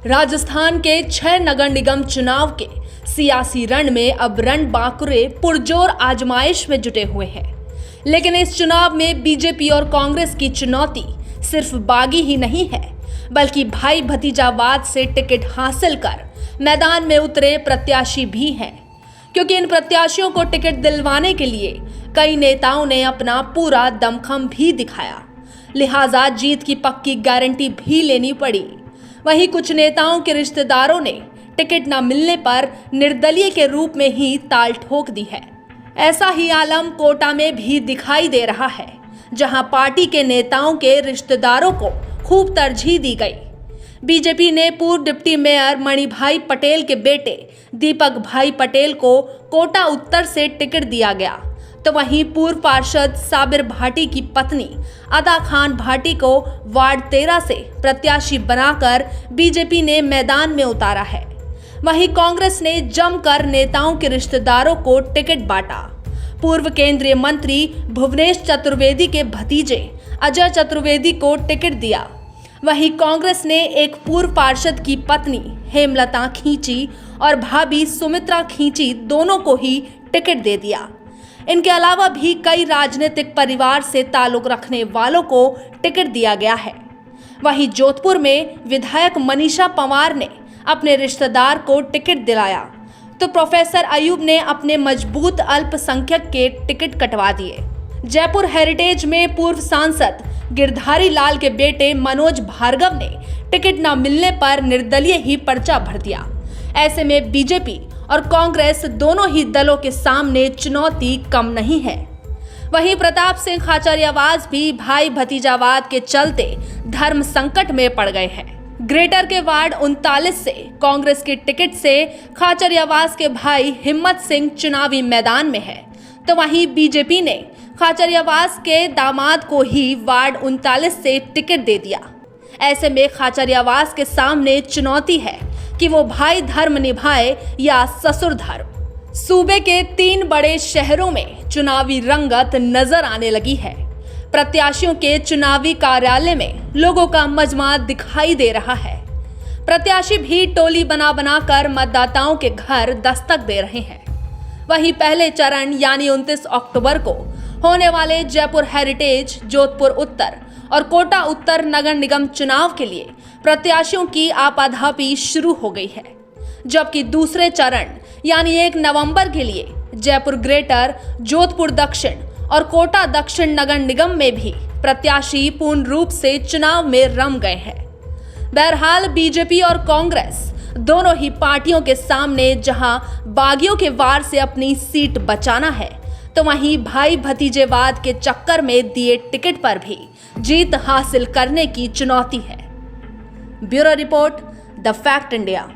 राजस्थान के 6 नगर निगम चुनाव के सियासी रण में अब रण बांकुरे पुरजोर आजमाइश में जुटे हुए हैं। लेकिन इस चुनाव में बीजेपी और कांग्रेस की चुनौती सिर्फ बागी ही नहीं है, बल्कि भाई भतीजावाद से टिकट हासिल कर मैदान में उतरे प्रत्याशी भी हैं। क्योंकि इन प्रत्याशियों को टिकट दिलवाने के लिए कई नेताओं ने अपना पूरा दमखम भी दिखाया, लिहाजा जीत की पक्की गारंटी भी लेनी पड़ी। वहीं कुछ नेताओं के रिश्तेदारों ने टिकट न मिलने पर निर्दलीय के रूप में ही ताल ठोक दी है। ऐसा ही आलम कोटा में भी दिखाई दे रहा है, जहां पार्टी के नेताओं के रिश्तेदारों को खूब तरजीह दी गई। बीजेपी ने पूर्व डिप्टी मेयर मणिभाई पटेल के बेटे दीपक भाई पटेल को कोटा उत्तर से टिकट दिया गया, तो वहीं पूर्व पार्षद साबिर भाटी की पत्नी अदा खान भाटी को वार्ड 13 से प्रत्याशी बनाकर बीजेपी ने मैदान में उतारा है। वहीं कांग्रेस ने जमकर नेताओं के रिश्तेदारों को टिकट बांटा। पूर्व केंद्रीय मंत्री भुवनेश चतुर्वेदी के भतीजे अजय चतुर्वेदी को टिकट दिया। वहीं कांग्रेस ने एक पूर्व पार्षद की पत्नी हेमलता खींची और भाभी सुमित्रा खींची दोनों को ही टिकट दे दिया। इनके अलावा भी कई राजनीतिक परिवार से ताल्लुक रखने वालों को टिकट दिया गया है। वहीं जोधपुर में विधायक मनीषा पंवार ने अपने रिश्तेदार को टिकट दिलाया, तो प्रोफेसर अयूब ने अपने मजबूत अल्पसंख्यक के टिकट कटवा दिए। जयपुर हेरिटेज में पूर्व सांसद गिरधारी लाल के बेटे मनोज भार्गव ने टिकट न मिलने पर निर्दलीय ही पर्चा भर दिया। ऐसे में बीजेपी और कांग्रेस दोनों ही दलों के सामने चुनौती कम नहीं है। वहीं प्रताप सिंह खाचरियावास भी भाई भतीजावाद के चलते धर्म संकट में पड़ गए हैं। ग्रेटर के वार्ड 39 से कांग्रेस की टिकट से खाचरियावास के भाई हिम्मत सिंह चुनावी मैदान में है, तो वहीं बीजेपी ने खाचरियावास के दामाद को ही वार्ड 39 से टिकट दे दिया। ऐसे में खाचरियावास के सामने चुनौती है कि वो भाई धर्म निभाए या ससुर धर्म। सूबे के 3 बड़े शहरों में चुनावी रंगत नजर आने लगी है। प्रत्याशियों के चुनावी कार्यालय में लोगों का मजमा दिखाई दे रहा है। प्रत्याशी भी टोली बना बनाकर मतदाताओं के घर दस्तक दे रहे हैं। वहीं पहले चरण यानी 29 अक्टूबर को होने वाले जयपुर हेरिटेज, जोधपुर उत्तर और कोटा उत्तर नगर निगम चुनाव के लिए प्रत्याशियों की आपाधापी शुरू हो गई है, जबकि दूसरे चरण यानी 1 नवंबर के लिए जयपुर ग्रेटर, जोधपुर दक्षिण और कोटा दक्षिण नगर निगम में भी प्रत्याशी पूर्ण रूप से चुनाव में रम गए हैं। बहरहाल बीजेपी और कांग्रेस दोनों ही पार्टियों के सामने जहां बागियों के वार से अपनी सीट बचाना है, तो वहीं भाई भतीजेवाद के चक्कर में दिए टिकट पर भी जीत हासिल करने की चुनौती है। Bureau report, the fact India.